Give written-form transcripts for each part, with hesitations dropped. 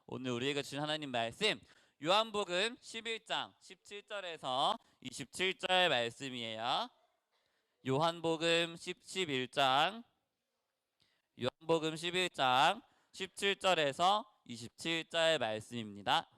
오늘 우리에게 주신 하나님 말씀 요한복음 11장 17절에서 27절 말씀이에요. 요한복음 11장 17절에서 27절 말씀입니다.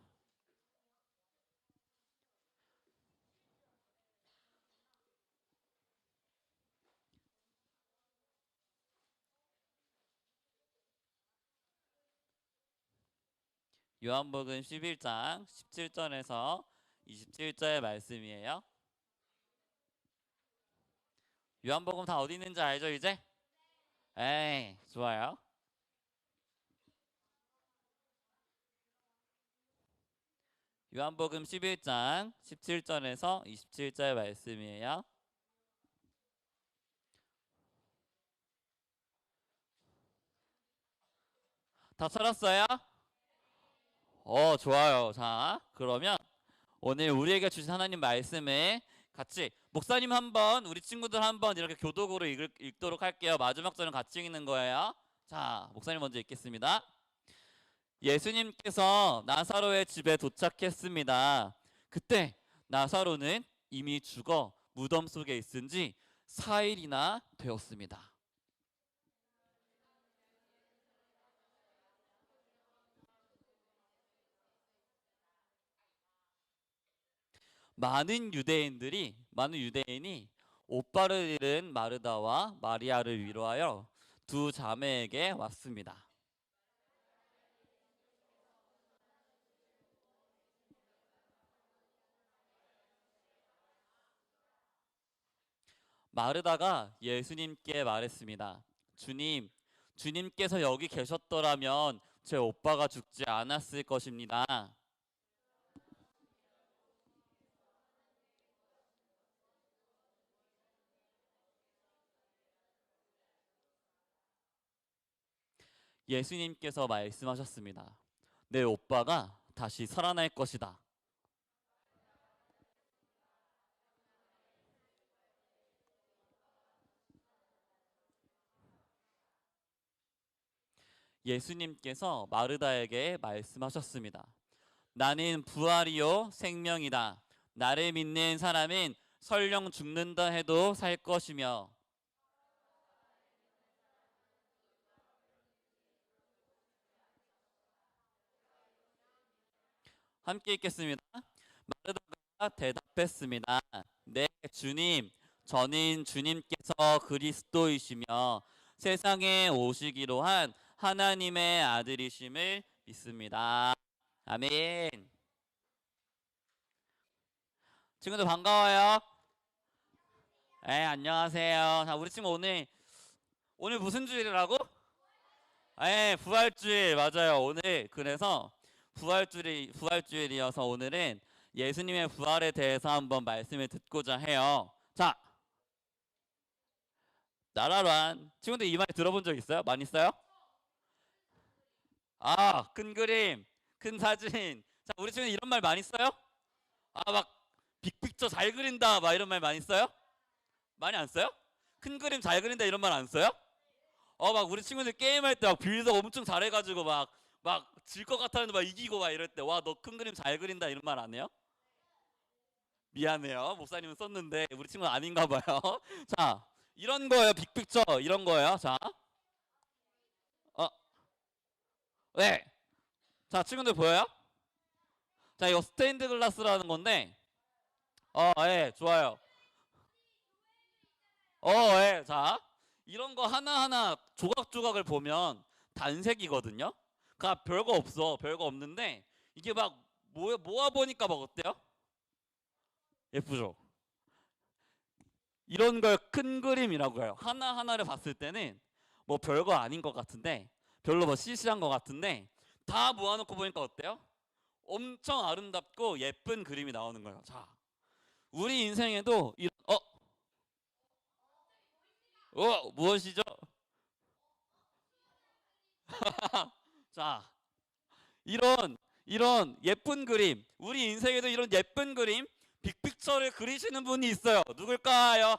요한복음 11장 17절에서 27절 말씀이에요. 요한복음 다 어디 있는지 알죠 이제? 에이, 좋아요. 요한복음 11장 17절에서 27절 말씀이에요. 다 찾았어요? 좋아요. 자, 그러면 오늘 우리에게 주신 하나님 말씀을 같이 목사님 한번 우리 친구들 한번 이렇게 교독으로 읽도록 할게요. 마지막 절은 같이 읽는 거예요. 자, 목사님 먼저 읽겠습니다. 예수님께서 나사로의 집에 도착했습니다. 그때 나사로는 이미 죽어 무덤 속에 있은 지 4일이나 되었습니다. 많은 유대인이 오빠를 잃은 마르다와 마리아를 위로하여 두 자매에게 왔습니다. 마르다가 예수님께 말했습니다. 주님께서 여기 계셨더라면 제 오빠가 죽지 않았을 것입니다. 예수님께서 말씀하셨습니다. 내 오빠가 다시 살아날 것이다. 예수님께서 마르다에게 말씀하셨습니다. 나는 부활이요 생명이다. 나를 믿는 사람은 설령 죽는다 해도 살 것이며. 함께 읽겠습니다. 마르다가 대답했습니다. 네, 주님, 저는 주님께서 그리스도이시며 세상에 오시기로 한 하나님의 아들이심을 믿습니다. 아멘. 친구들 반가워요. 네, 안녕하세요. 자, 우리 친구 오늘 무슨 주일이라고? 네, 부활주일 맞아요. 오늘 그래서 부활주일이어서 오늘은 예수님의 부활에 대해서 한번 말씀을 듣고자 해요. 자, 나라란 친구들 이 말 들어본 적 있어요? 많이 있어요? 아, 큰 그림, 큰 사진. 자, 우리 친구 이런 말 많이 써요? 아, 막 빅픽처 잘 그린다, 막 이런 말 많이 써요? 많이 안 써요? 큰 그림 잘 그린다 이런 말 안 써요? 막 우리 친구들 게임할 때 막 빌드 엄청 잘해가지고 막 질 것 같았는데 막 이기고 막 이럴 때 와, 너 큰 그림 잘 그린다 이런 말 안 해요? 미안해요. 목사님은 썼는데 우리 친구는 아닌가 봐요. 자, 이런 거예요. 빅픽처 이런 거예요. 자, 어, 네. 자, 친구들 보여요? 자, 이거 스테인드 글라스라는 건데, 예, 좋아요. 예, 자, 이런 거 하나하나 조각조각을 보면 단색이거든요. 그러니까 별거 없어. 별거 없는데 이게 막 모아 보니까 막 어때요? 예쁘죠? 이런 걸 큰 그림이라고 해요. 하나하나를 봤을 때는 뭐 별거 아닌 것 같은데, 별로 뭐 시시한 것 같은데 다 모아놓고 보니까 어때요? 엄청 아름답고 예쁜 그림이 나오는 거예요. 자, 우리 인생에도 이런 무엇이죠? 자, 이런 예쁜 그림, 우리 인생에도 이런 예쁜 그림, 빅픽처를 그리시는 분이 있어요. 누굴까요?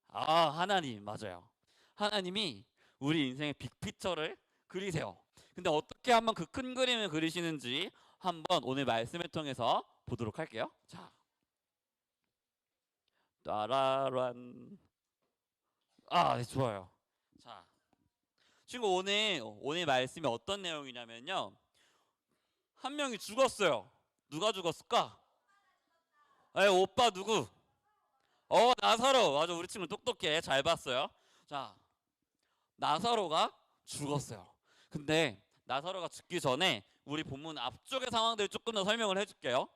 하나님, 맞아요. 하나님이 우리 인생의 빅픽처를 그리세요. 근데 어떻게 한번 그 큰 그림을 그리시는지 한번 오늘 말씀을 통해서 보도록 할게요. 자, 따라란. 네, 좋아요. 자, 친구 오늘 말씀이 어떤 내용이냐면요. 한 명이 죽었어요. 누가 죽었을까? 오빠 누구? 나사로. 맞아, 우리 친구 똑똑해. 잘 봤어요. 자, 나사로가 죽었어요. 근데 나사로가 죽기 전에 우리 본문 앞쪽의 상황들을 조금 더 설명을 해줄게요.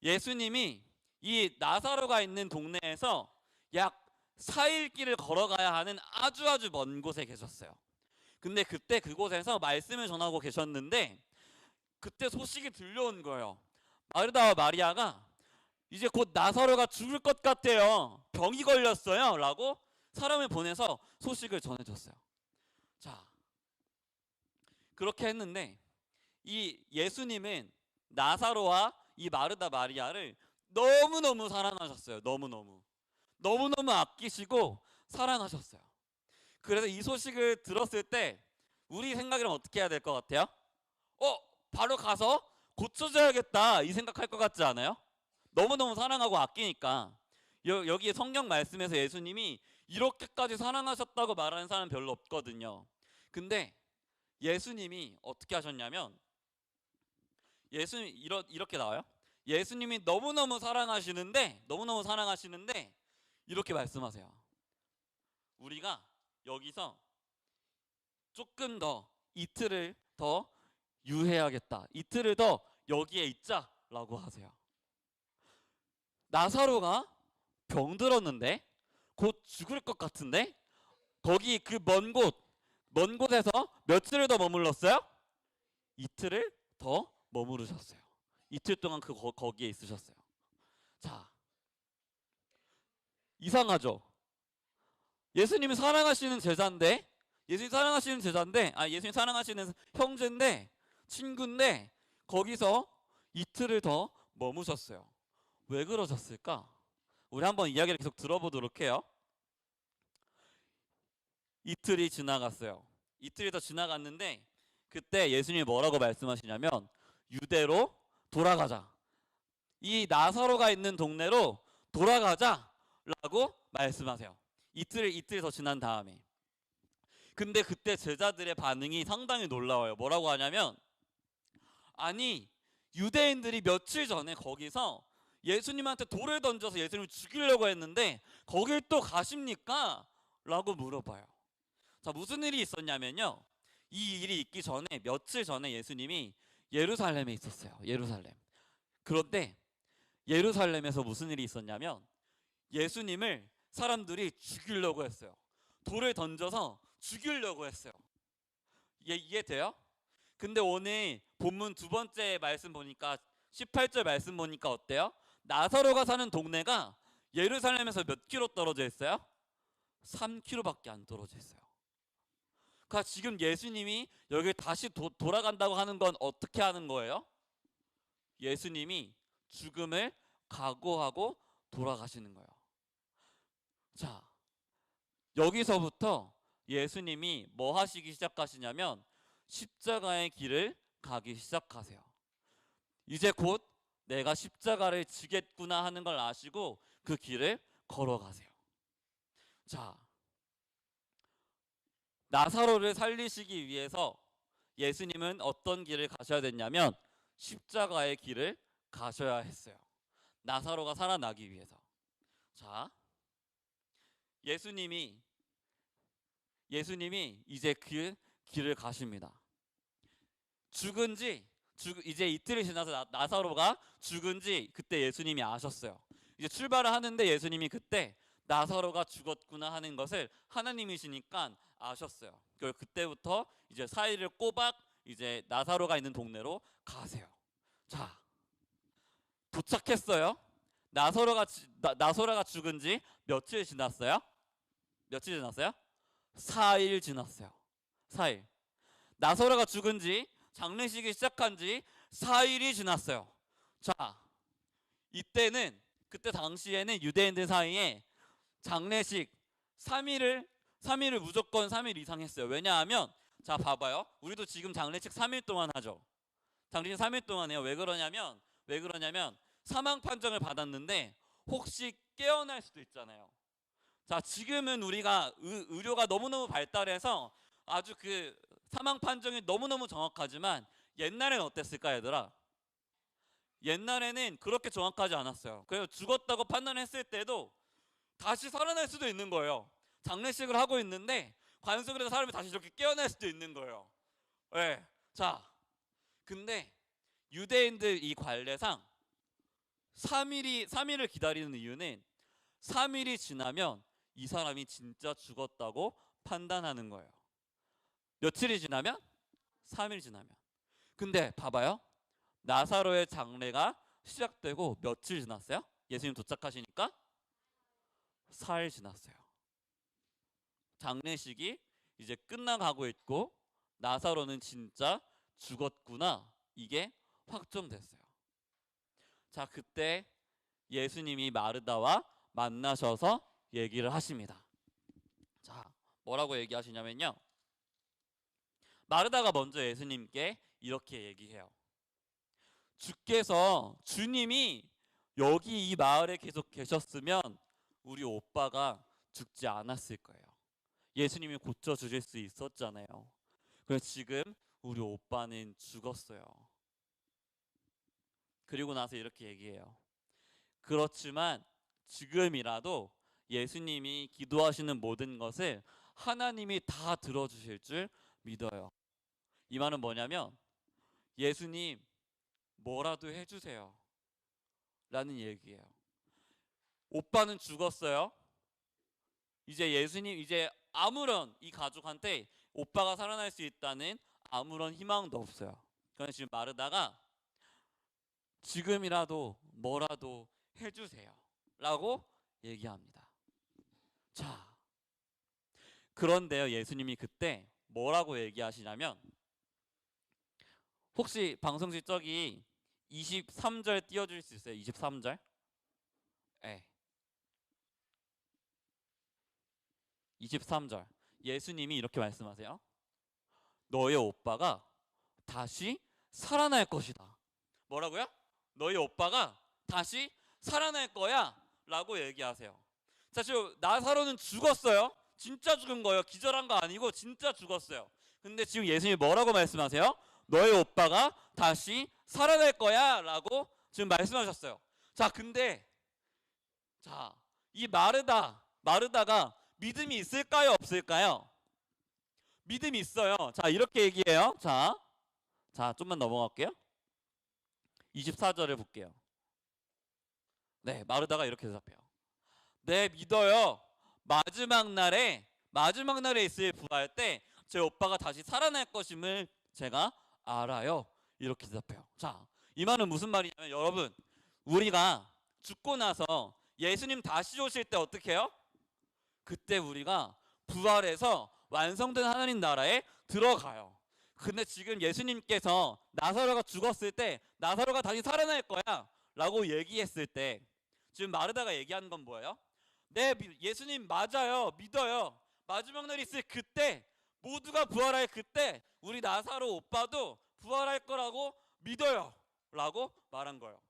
예수님이 이 나사로가 있는 동네에서 약 4일 길을 걸어가야 하는 아주 먼 곳에 계셨어요. 근데 그때 그곳에서 말씀을 전하고 계셨는데 그때 소식이 들려온 거예요. 마르다와 마리아가 이제 곧 나사로가 죽을 것 같아요. 병이 걸렸어요. 라고 사람을 보내서 소식을 전해줬어요. 자, 그렇게 했는데 이 예수님은 나사로와 이 마르다 마리아를 너무너무 사랑하셨어요. 너무너무 아끼시고 사랑하셨어요. 그래서 이 소식을 들었을 때 우리 생각이랑 어떻게 해야 될 것 같아요? 바로 가서 고쳐줘야겠다 이 생각할 것 같지 않아요? 너무너무 사랑하고 아끼니까. 여기 성경 말씀에서 예수님이 이렇게까지 사랑하셨다고 말하는 사람은 별로 없거든요. 근데 예수님이 어떻게 하셨냐면 예수님 이렇게 나와요. 예수님이 너무너무 사랑하시는데 이렇게 말씀하세요. 우리가 여기서 조금 더 이틀을 더 유해하겠다. 이틀을 더 여기에 있자라고 하세요. 나사로가 병들었는데 곧 죽을 것 같은데 거기 그 먼 곳에서 며칠을 더 머물렀어요? 이틀을 더 머무르셨어요. 이틀 동안 거기에 있으셨어요. 자, 이상하죠? 예수님이 사랑하시는 제자인데 예수님 사랑하시는 형제인데 친구인데 거기서 이틀을 더 머무셨어요. 왜 그러셨을까? 우리 한번 이야기를 계속 들어보도록 해요. 이틀이 지나갔어요. 이틀이 더 지나갔는데 그때 예수님이 뭐라고 말씀하시냐면 유대로 돌아가자. 이 나사로가 있는 동네로 돌아가자라고 말씀하세요. 이틀이 더 지난 다음에. 근데 그때 제자들의 반응이 상당히 놀라워요. 뭐라고 하냐면 아니 유대인들이 며칠 전에 거기서 예수님한테 돌을 던져서 예수님을 죽이려고 했는데 거길 또 가십니까? 라고 물어봐요. 자, 무슨 일이 있었냐면요. 이 일이 있기 전에 며칠 전에 예수님이 예루살렘에 있었어요. 예루살렘. 그런데 예루살렘에서 무슨 일이 있었냐면 예수님을 사람들이 죽이려고 했어요. 돌을 던져서 죽이려고 했어요. 이해돼요? 근데 오늘 본문 두 번째 말씀 보니까 18절 말씀 보니까 어때요? 나사로가 사는 동네가 예루살렘에서 몇 킬로 떨어져 있어요? 3킬로밖에 안 떨어져 있어요. 그러니까 지금 예수님이 여기 다시 돌아간다고 하는 건 어떻게 하는 거예요? 예수님이 죽음을 각오하고 돌아가시는 거예요. 자, 여기서부터 예수님이 뭐 하시기 시작하시냐면 십자가의 길을 가기 시작하세요. 이제 곧 내가 십자가를 지겠구나 하는 걸 아시고 그 길을 걸어가세요. 자, 나사로를 살리시기 위해서 예수님은 어떤 길을 가셔야 됐냐면 십자가의 길을 가셔야 했어요. 나사로가 살아나기 위해서. 자, 예수님이 이제 그 길을 가십니다. 이제 이틀이 지나서 나사로가 죽은지 그때 예수님이 아셨어요. 이제 출발을 하는데 예수님이 그때 나사로가 죽었구나 하는 것을 하나님이시니까 아셨어요. 그때부터 이제 4일을 꼬박 이제 나사로가 있는 동네로 가세요. 자, 도착했어요. 나사로가 죽은 지 며칠 지났어요? 4일 지났어요. 4일. 나사로가 죽은 지 장례식이 시작한 지 4일이 지났어요. 자, 그때 당시에는 유대인들 사이에 장례식 3일을 무조건 3일 이상 했어요. 왜냐하면 자, 봐봐요. 우리도 지금 장례식 3일 동안 하죠. 장례식 3일 동안 해요. 왜 그러냐면 사망 판정을 받았는데 혹시 깨어날 수도 있잖아요. 자, 지금은 우리가 의료가 너무너무 발달해서 아주 그 사망 판정이 너무너무 정확하지만 옛날에는 어땠을까, 얘들아? 옛날에는 그렇게 정확하지 않았어요. 그래서 죽었다고 판단했을 때도 다시 살아날 수도 있는 거예요. 장례식을 하고 있는데 관속을 해서 사람이 다시 이렇게 깨어날 수도 있는 거예요. 네. 자, 근데 유대인들 이 관례상 3일을 기다리는 이유는 3일이 지나면 이 사람이 진짜 죽었다고 판단하는 거예요. 며칠이 지나면? 3일 지나면. 근데 봐봐요. 나사로의 장례가 시작되고 며칠 지났어요? 예수님 도착하시니까 4일 지났어요. 장례식이 이제 끝나가고 있고 나사로는 진짜 죽었구나, 이게 확정됐어요. 자, 그때 예수님이 마르다와 만나셔서 얘기를 하십니다. 자, 뭐라고 얘기하시냐면요, 마르다가 먼저 예수님께 이렇게 얘기해요. 주님이 여기 이 마을에 계속 계셨으면 우리 오빠가 죽지 않았을 거예요. 예수님이 고쳐주실 수 있었잖아요. 그래서 지금 우리 오빠는 죽었어요. 그리고 나서 이렇게 얘기해요. 그렇지만 지금이라도 예수님이 기도하시는 모든 것을 하나님이 다 들어주실 줄 믿어요. 이 말은 뭐냐면 예수님 뭐라도 해주세요 라는 얘기예요. 오빠는 죽었어요. 이제 예수님, 이제 아무런 이 가족한테 오빠가 살아날 수 있다는 아무런 희망도 없어요. 그래서 지금 마르다가 지금이라도 뭐라도 해주세요 라고 얘기합니다. 자, 그런데요, 예수님이 그때 뭐라고 얘기하시냐면, 혹시 방송실 저기 23절 띄워줄 수 있어요? 23절? 네. 23절. 예수님이 이렇게 말씀하세요. 너의 오빠가 다시 살아날 것이다. 뭐라고요? 너희 오빠가 다시 살아날 거야 라고 얘기하세요. 사실 나사로는 죽었어요. 진짜 죽은 거예요. 기절한 거 아니고 진짜 죽었어요. 근데 지금 예수님이 뭐라고 말씀하세요? 너희 오빠가 다시 살아날 거야 라고 지금 말씀하셨어요. 자, 근데 이 마르다가 믿음이 있을까요, 없을까요? 믿음이 있어요. 자, 이렇게 얘기해요. 자, 좀만 넘어갈게요. 24절을 볼게요. 네, 마르다가 이렇게 대답해요. 네, 믿어요. 마지막 날에 있을 부활 때 제 오빠가 다시 살아날 것임을 제가 알아요. 이렇게 대답해요. 자, 이 말은 무슨 말이냐면, 여러분, 우리가 죽고 나서 예수님 다시 오실 때 어떻게 해요? 그때 우리가 부활해서 완성된 하나님 나라에 들어가요. 근데 지금 예수님께서 나사로가 죽었을 때 나사로가 다시 살아날 거야 라고 얘기했을 때 지금 마르다가 얘기하는 건 뭐예요? 네, 예수님 맞아요. 믿어요. 마지막 날이 있을 그때, 모두가 부활할 그때 우리 나사로 오빠도 부활할 거라고 믿어요 라고 말한 거예요.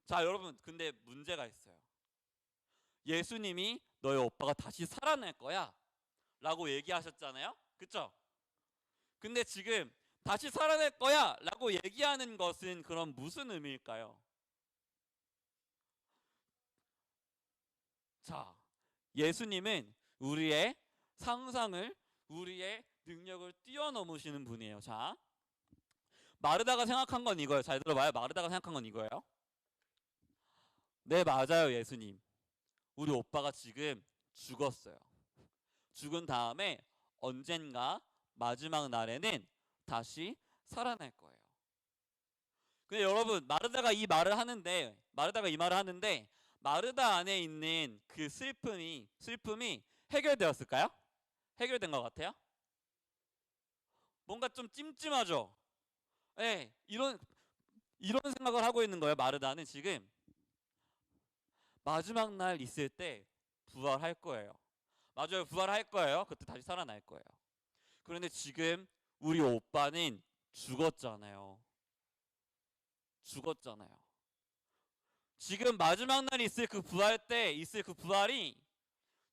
자, 여러분, 근데 문제가 있어요. 예수님이 너의 오빠가 다시 살아날 거야 라고 얘기하셨잖아요. 그쵸? 근데 지금 다시 살아날 거야 라고 얘기하는 것은 그럼 무슨 의미일까요? 자, 예수님은 우리의 상상을, 우리의 능력을 뛰어넘으시는 분이에요. 자, 마르다가 생각한 건 이거예요. 잘 들어봐요. 마르다가 생각한 건 이거예요. 네, 맞아요, 예수님. 우리 오빠가 지금 죽었어요. 죽은 다음에 언젠가 마지막 날에는 다시 살아날 거예요. 근데 여러분, 마르다가 이 말을 하는데 마르다 안에 있는 그 슬픔이 해결되었을까요? 해결된 것 같아요? 뭔가 좀 찜찜하죠? 네, 이런 생각을 하고 있는 거예요. 마르다는 지금 마지막 날 있을 때 부활할 거예요. 맞아요, 부활할 거예요. 그때 다시 살아날 거예요. 그런데 지금 우리 오빠는 죽었잖아요. 죽었잖아요. 지금 마지막 날이 있을 그 부활 때 있을 그 부활이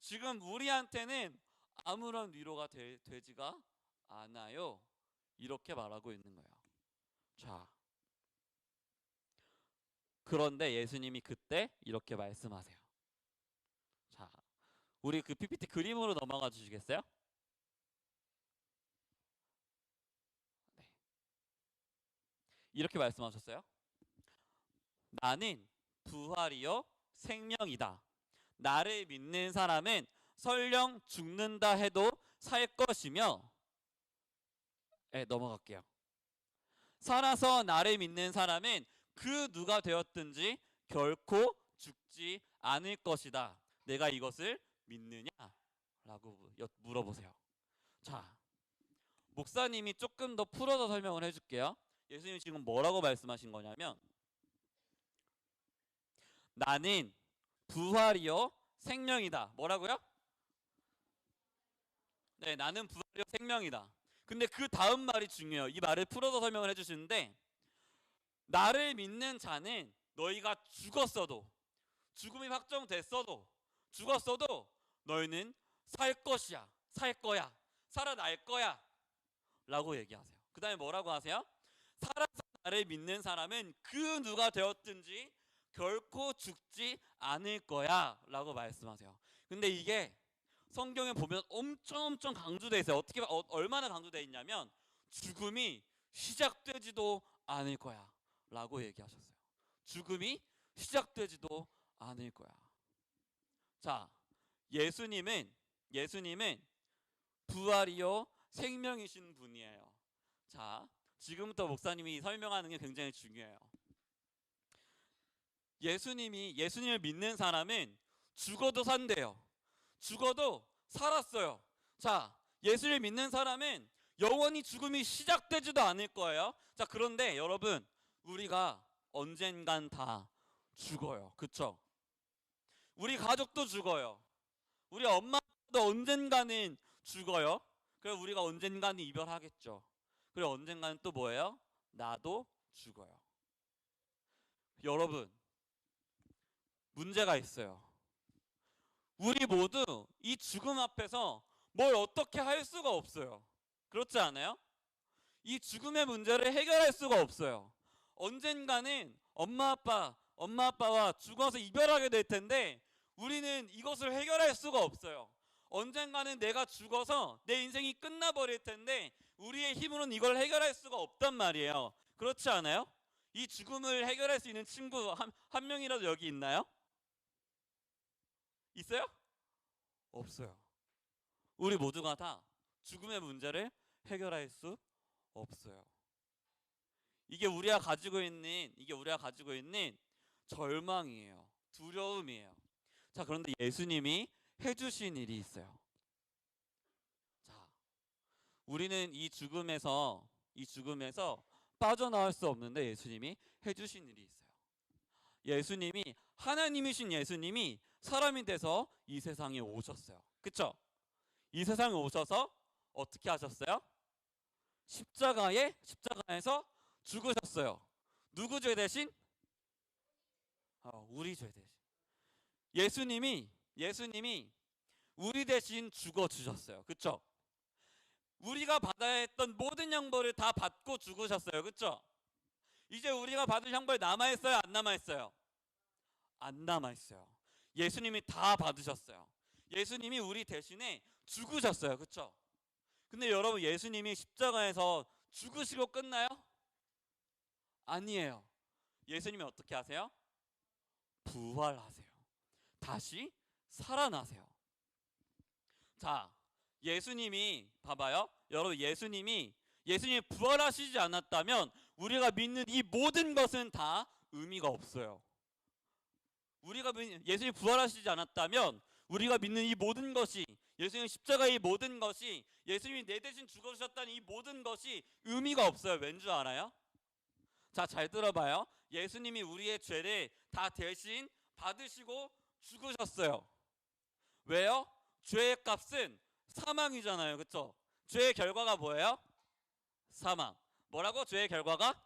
지금 우리한테는 아무런 위로가 되지가 않아요. 이렇게 말하고 있는 거예요. 자, 그런데 예수님이 그때 이렇게 말씀하세요. 자, 우리 그 PPT 그림으로 넘어가 주시겠어요? 네. 이렇게 말씀하셨어요. 나는 부활이요 생명이다. 나를 믿는 사람은 설령 죽는다 해도 살 것이며, 네, 넘어갈게요. 살아서 나를 믿는 사람은 그 누가 되었든지 결코 죽지 않을 것이다. 내가 이것을 믿느냐? 라고 물어보세요. 자, 목사님이 조금 더 풀어서 설명을 해줄게요. 예수님이 지금 뭐라고 말씀하신 거냐면, 나는 부활이요 생명이다. 뭐라고요? 네, 나는 부활이요 생명이다. 근데 그 다음 말이 중요해요. 이 말을 풀어서 설명을 해주시는데, 나를 믿는 자는 너희가 죽었어도, 죽음이 확정됐어도, 죽었어도 너희는 살 것이야, 살 거야, 살아날 거야 라고 얘기하세요. 그 다음에 뭐라고 하세요? 살아서 나를 믿는 사람은 그 누가 되었든지 결코 죽지 않을 거야 라고 말씀하세요. 근데 이게 성경에 보면 엄청 강조되어 있어요. 얼마나 강조되어 있냐면, 죽음이 시작되지도 않을 거야 라고 얘기하셨어요. 죽음이 시작되지도 않을 거야. 자, 예수님은 부활이요 생명이신 분이에요. 자, 지금부터 목사님이 설명하는 게 굉장히 중요해요. 예수님을 믿는 사람은 죽어도 산대요. 죽어도 살았어요. 자, 예수를 믿는 사람은 영원히 죽음이 시작되지도 않을 거예요. 자, 그런데 여러분, 우리가 언젠간 다 죽어요. 그쵸? 우리 가족도 죽어요. 우리 엄마 아빠도 언젠가는 죽어요. 그리고 우리가 언젠가는 이별하겠죠. 그리고 언젠가는 또 뭐예요? 나도 죽어요. 여러분, 문제가 있어요. 우리 모두 이 죽음 앞에서 뭘 어떻게 할 수가 없어요. 그렇지 않아요? 이 죽음의 문제를 해결할 수가 없어요. 언젠가는 엄마 아빠와 죽어서 이별하게 될 텐데 우리는 이것을 해결할 수가 없어요. 언젠가는 내가 죽어서 내 인생이 끝나버릴 텐데 우리의 힘으로는 이걸 해결할 수가 없단 말이에요. 그렇지 않아요? 이 죽음을 해결할 수 있는 친구 한 명이라도 여기 있나요? 있어요? 없어요. 우리 모두가 다 죽음의 문제를 해결할 수 없어요. 이게 우리가 가지고 있는 절망이에요. 두려움이에요. 자, 그런데 예수님이 해주신 일이 있어요. 자, 우리는 이 죽음에서 빠져나올 수 없는데 예수님이 해주신 일이 있어요. 하나님이신 예수님이 사람이 돼서 이 세상에 오셨어요. 그쵸? 이 세상에 오셔서 어떻게 하셨어요? 십자가에서 죽으셨어요. 누구 죄 대신? 우리 죄 대신. 예수님이 우리 대신 죽어 주셨어요. 그쵸? 우리가 받아야 했던 모든 형벌을 다 받고 죽으셨어요. 그쵸? 이제 우리가 받을 형벌 남아있어요? 안 남아있어요? 안 남아있어요. 예수님이 다 받으셨어요. 예수님이 우리 대신에 죽으셨어요. 그쵸? 근데 여러분, 예수님이 십자가에서 죽으시고 끝나요? 아니에요. 예수님이 어떻게 하세요? 부활하세요. 다시 살아나세요. 자, 예수님이 봐봐요. 여러분, 예수님이 부활하시지 않았다면 우리가 믿는 이 모든 것은 다 의미가 없어요. 예수님이 부활하시지 않았다면 우리가 믿는 이 모든 것이, 예수님 십자가의 이 모든 것이, 예수님이 내 대신 죽어주셨다는 이 모든 것이 의미가 없어요. 왠 줄 알아요? 자, 잘 들어봐요. 예수님이 우리의 죄를 다 대신 받으시고 죽으셨어요. 왜요? 죄의 값은 사망이잖아요. 그쵸? 죄의 결과가 뭐예요? 사망. 뭐라고? 죄의 결과가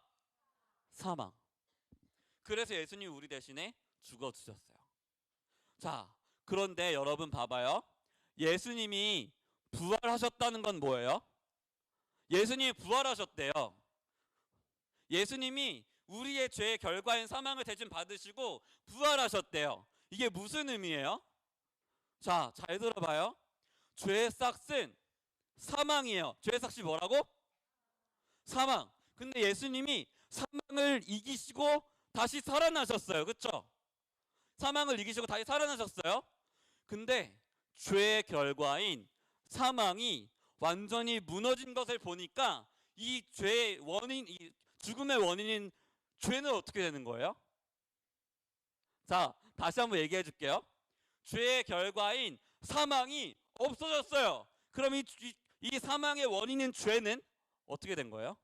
사망. 그래서 예수님이 우리 대신에 죽어주셨어요. 자, 그런데 여러분 봐봐요. 예수님이 부활하셨다는 건 뭐예요? 예수님이 부활하셨대요. 예수님이 우리의 죄의 결과인 사망을 대신 받으시고 부활하셨대요. 이게 무슨 의미예요? 자, 잘 들어봐요. 죄의 싹은 사망이에요. 죄의 싹이 뭐라고? 사망. 근데 예수님이 사망을 이기시고 다시 살아나셨어요. 그쵸? 사망을 이기시고 다시 살아나셨어요. 근데 죄의 결과인 사망이 완전히 무너진 것을 보니까 이 죄의 원인, 이 죽음의 원인인 죄는 어떻게 되는 거예요? 자, 다시 한번 얘기해 줄게요. 죄의 결과인 사망이 없어졌어요. 그럼 이 사망의 원인인 죄는 어떻게 된 거예요?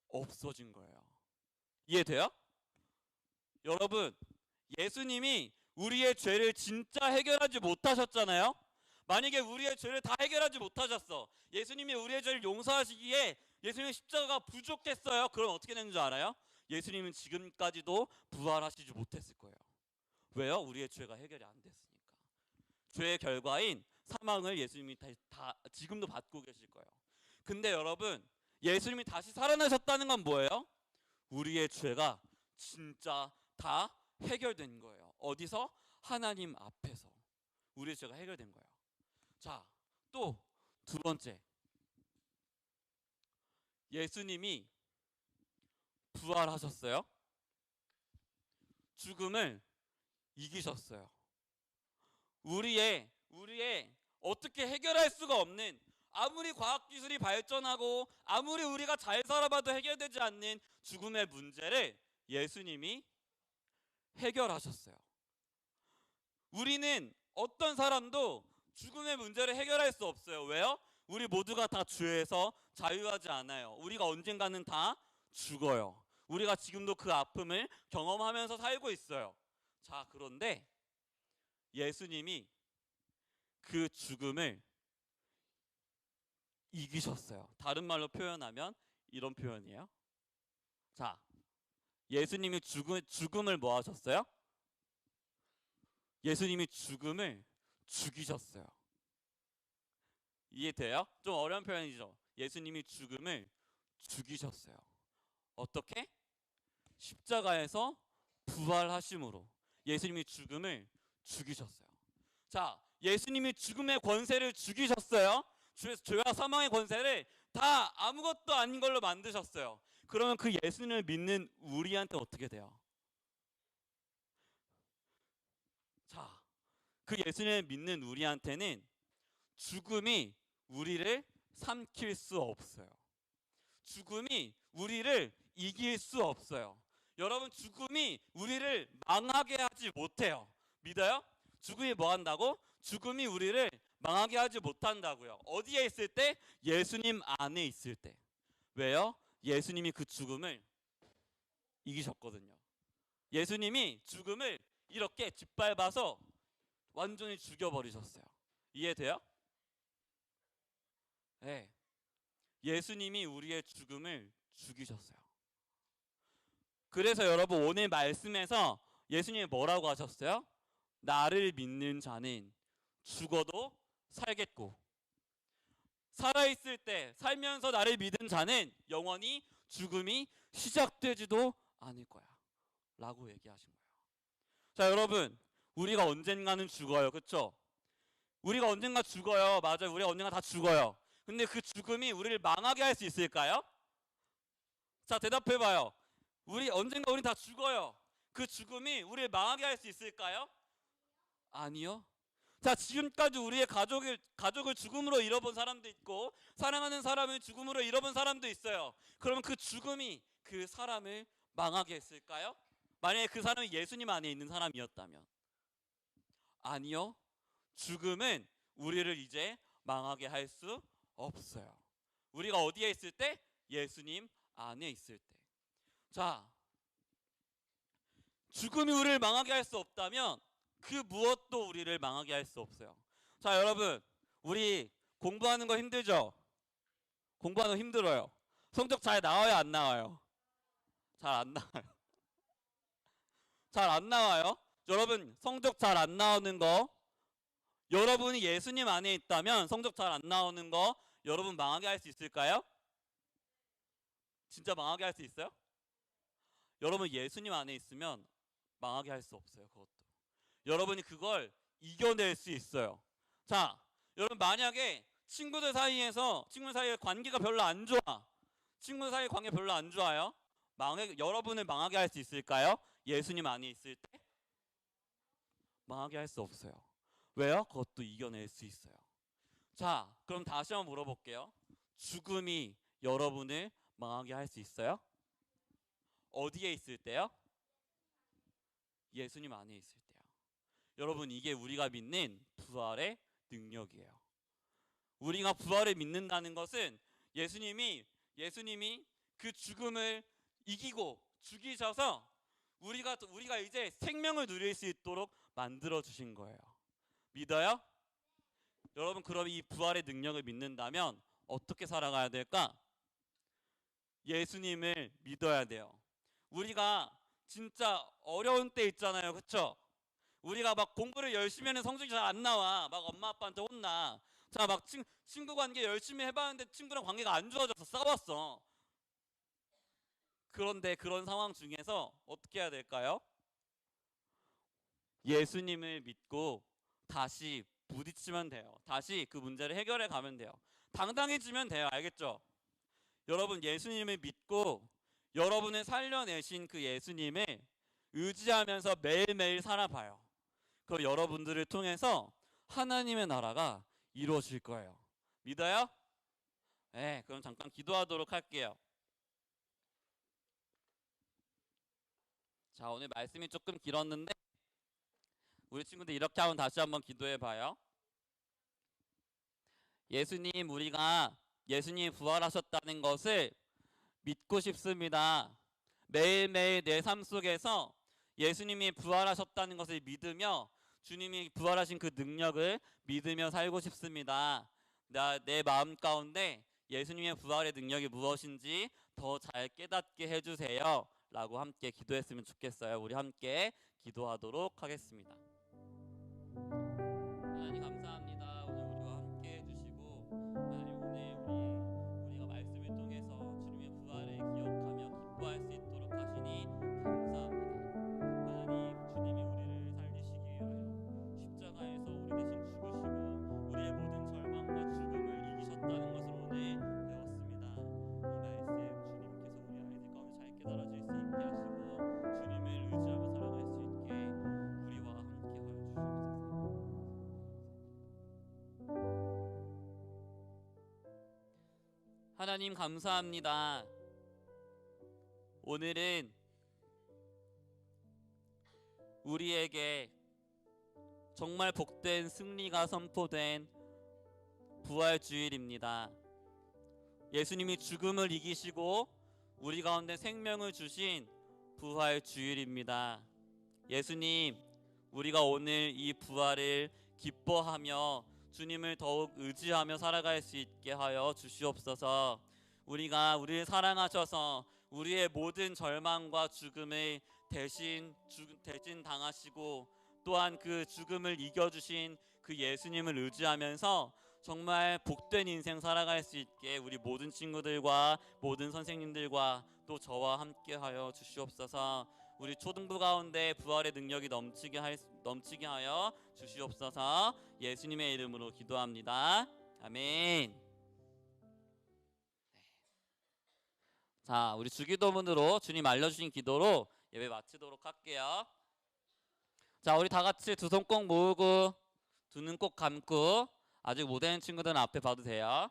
없어진 거예요. 이해돼요? 여러분, 예수님이 우리의 죄를 진짜 해결하지 못하셨잖아요. 만약에 우리의 죄를 다 해결하지 못하셨어. 예수님이 우리의 죄를 용서하시기에 예수님의 십자가가 부족했어요. 그럼 어떻게 되는 줄 알아요? 예수님은 지금까지도 부활하시지 못했을 거예요. 왜요? 우리의 죄가 해결이 안 됐으니까. 죄의 결과인 사망을 예수님이 다 지금도 받고 계실 거예요. 근데 여러분, 예수님이 다시 살아나셨다는 건 뭐예요? 우리의 죄가 진짜 다 해결된 거예요. 어디서? 하나님 앞에서 우리의 죄가 해결된 거예요. 자, 또 두 번째, 예수님이 부활하셨어요. 죽음을 이기셨어요. 우리의 어떻게 해결할 수가 없는, 아무리 과학기술이 발전하고 아무리 우리가 잘 살아봐도 해결되지 않는 죽음의 문제를 예수님이 해결하셨어요. 우리는 어떤 사람도 죽음의 문제를 해결할 수 없어요. 왜요? 우리 모두가 다 죄에서 자유하지 않아요. 우리가 언젠가는 다 죽어요. 우리가 지금도 그 아픔을 경험하면서 살고 있어요. 자, 그런데 예수님이 그 죽음을 이기셨어요. 다른 말로 표현하면 이런 표현이에요. 자, 예수님이 죽음을 뭐 하셨어요? 예수님이 죽음을 죽이셨어요. 이해돼요? 좀 어려운 표현이죠. 예수님이 죽음을 죽이셨어요. 어떻게? 십자가에서 부활하심으로 예수님이 죽음을 죽이셨어요. 자, 예수님이 죽음의 권세를 죽이셨어요. 죄와 사망의 권세를 다 아무것도 아닌 걸로 만드셨어요. 그러면 그 예수님을 믿는 우리한테 어떻게 돼요? 자, 그 예수님을 믿는 우리한테는 죽음이 우리를 삼킬 수 없어요. 죽음이 우리를 이길 수 없어요. 여러분, 죽음이 우리를 망하게 하지 못해요. 믿어요? 죽음이 뭐 한다고? 죽음이 우리를 망하게 하지 못한다고요. 어디에 있을 때? 예수님 안에 있을 때. 왜요? 예수님이 그 죽음을 이기셨거든요. 예수님이 죽음을 이렇게 짓밟아서 완전히 죽여버리셨어요. 이해돼요? 네. 예수님이 우리의 죽음을 죽이셨어요. 그래서 여러분, 오늘 말씀에서 예수님이 뭐라고 하셨어요? 나를 믿는 자는 죽어도 살겠고, 살아있을 때 살면서 나를 믿은 자는 영원히 죽음이 시작되지도 않을 거야 라고 얘기하신 거예요. 자, 여러분, 우리가 언젠가는 죽어요. 그쵸? 우리가 언젠가 죽어요. 맞아요. 우리가 언젠가 다 죽어요. 근데 그 죽음이 우리를 망하게 할 수 있을까요? 자, 대답해봐요. 언젠가 우리 다 죽어요. 그 죽음이 우리를 망하게 할 수 있을까요? 아니요. 자, 지금까지 우리의 가족을 죽음으로 잃어본 사람도 있고, 사랑하는 사람을 죽음으로 잃어본 사람도 있어요. 그러면 그 죽음이 그 사람을 망하게 했을까요? 만약에 그 사람이 예수님 안에 있는 사람이었다면. 아니요. 죽음은 우리를 이제 망하게 할 수 없어요. 우리가 어디에 있을 때? 예수님 안에 있을 때. 자, 죽음이 우리를 망하게 할 수 없다면 그 무엇도 우리를 망하게 할 수 없어요. 자, 여러분, 우리 공부하는 거 힘들죠? 공부하는 거 힘들어요. 성적 잘 나와요, 안 나와요? 잘 안 나와요. 잘 안 나와요. 여러분, 성적 잘 안 나오는 거, 여러분이 예수님 안에 있다면 성적 잘 안 나오는 거 여러분 망하게 할 수 있을까요? 진짜 망하게 할 수 있어요? 여러분 예수님 안에 있으면 망하게 할 수 없어요. 그것도 여러분이 그걸 이겨낼 수 있어요. 자, 여러분 만약에 친구들 사이에 관계가 별로 안 좋아. 친구들 사이에 관계 별로 안 좋아요. 여러분을 망하게 할 수 있을까요? 예수님 안에 있을 때 망하게 할 수 없어요. 왜요? 그것도 이겨낼 수 있어요. 자, 그럼 다시 한번 물어볼게요. 죽음이 여러분을 망하게 할 수 있어요? 어디에 있을 때요? 예수님 안에 있을 때요. 여러분, 이게 우리가 믿는 부활의 능력이에요. 우리가 부활을 믿는다는 것은 예수님이 그 죽음을 이기고 죽이셔서 우리가 이제 생명을 누릴 수 있도록 만들어 주신 거예요. 믿어요? 여러분, 그럼 이 부활의 능력을 믿는다면 어떻게 살아가야 될까? 예수님을 믿어야 돼요. 우리가 진짜 어려운 때 있잖아요. 그렇죠? 우리가 막 공부를 열심히 하는 성적이 잘 안 나와. 막 엄마 아빠한테 혼나. 자, 막 친구 관계 열심히 해봤는데 친구랑 관계가 안 좋아져서 싸웠어. 그런데 그런 상황 중에서 어떻게 해야 될까요? 예수님을 믿고 다시 부딪히면 돼요. 다시 그 문제를 해결해 가면 돼요. 당당해지면 돼요. 알겠죠? 여러분 예수님을 믿고 여러분을 살려내신 그 예수님을 의지하면서 매일매일 살아봐요. 그럼 여러분들을 통해서 하나님의 나라가 이루어질 거예요. 믿어요? 네, 그럼 잠깐 기도하도록 할게요. 자, 오늘 말씀이 조금 길었는데 우리 친구들 이렇게 하면 다시 한번 기도해 봐요. 예수님, 우리가 예수님이 부활하셨다는 것을 믿고 싶습니다. 매일매일 내 삶 속에서 예수님이 부활하셨다는 것을 믿으며 주님이 부활하신 그 능력을 믿으며 살고 싶습니다. 내 마음 가운데 예수님의 부활의 능력이 무엇인지 더 잘 깨닫게 해주세요. 라고 함께 기도했으면 좋겠어요. 우리 함께 기도하도록 하겠습니다. 하나님 감사합니다. 오늘 우리와 함께 해주시고 하나님 오늘 우리가 말씀을 통해서 주님의 부활을 기억하며 기뻐할 수 있도록 하시니 감사합니다. 하나님 주님이 우리를 살리시기 위하여 십자가에서 우리 대신 죽으시고 우리의 모든 절망과 죽음을 이기셨다는 것을 오늘 배웠습니다. 이 말씀 주님께서 우리 아이들 가운데 잘 깨달아질 수 있게 하시고 주님을 의지하며 살아갈 수 있게 우리와 함께 하여 주시옵소서. 하나님 감사합니다. 오늘은 우리에게 정말 복된 승리가 선포된 부활주일입니다. 예수님이 죽음을 이기시고 우리 가운데 생명을 주신 부활주일입니다. 예수님, 우리가 오늘 이 부활을 기뻐하며 주님을 더욱 의지하며 살아갈 수 있게 하여 주시옵소서. 우리를 사랑하셔서 우리의 모든 절망과 죽음을 대신 당하시고 또한 그 죽음을 이겨주신 그 예수님을 의지하면서 정말 복된 인생 살아갈 수 있게 우리 모든 친구들과 모든 선생님들과 또 저와 함께 하여 주시옵소서. 우리 초등부 가운데 부활의 능력이 넘치게 하여 주시옵소서. 예수님의 이름으로 기도합니다. 아멘. 자, 우리 주기도문으로 주님 알려주신 기도로 예배 마치도록 할게요. 자, 우리 다 같이 두 손 꼭 모으고 두 눈 꼭 감고 아직 못 외는 친구들은 앞에 봐도 돼요.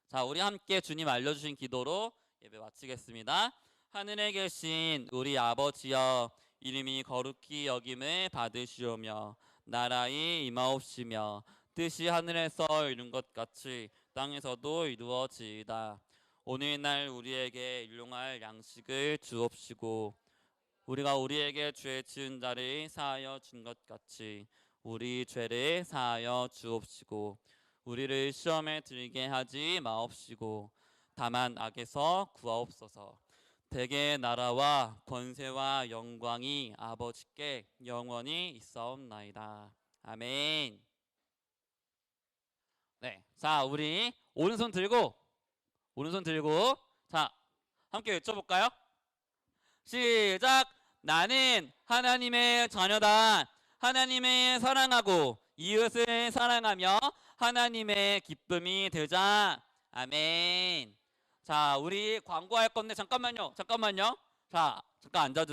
자, 우리 함께 주님 알려주신 기도로 예배 마치겠습니다. 하늘에 계신 우리 아버지여, 이름이 거룩히 여김을 받으시오며 나라의 임하옵시며 뜻이 하늘에서 이룬 것 같이 땅에서도 이루어지이다. 오늘날 우리에게 일용할 양식을 주옵시고 우리가 우리에게 죄 지은 자를 사하여 준 것 같이 우리 죄를 사하여 주옵시고 우리를 시험에 들게 하지 마옵시고 다만 악에서 구하옵소서. 대개 나라와 권세와 영광이 아버지께 영원히 있사옵나이다. 아멘. 네, 자 우리 오른손 들고 자 함께 외쳐볼까요? 시작. 나는 하나님의 자녀다. 하나님을 사랑하고 이웃을 사랑하며 하나님의 기쁨이 되자. 아멘. 자, 우리 광고할 건데 잠깐만요. 자, 잠깐 앉아주세요.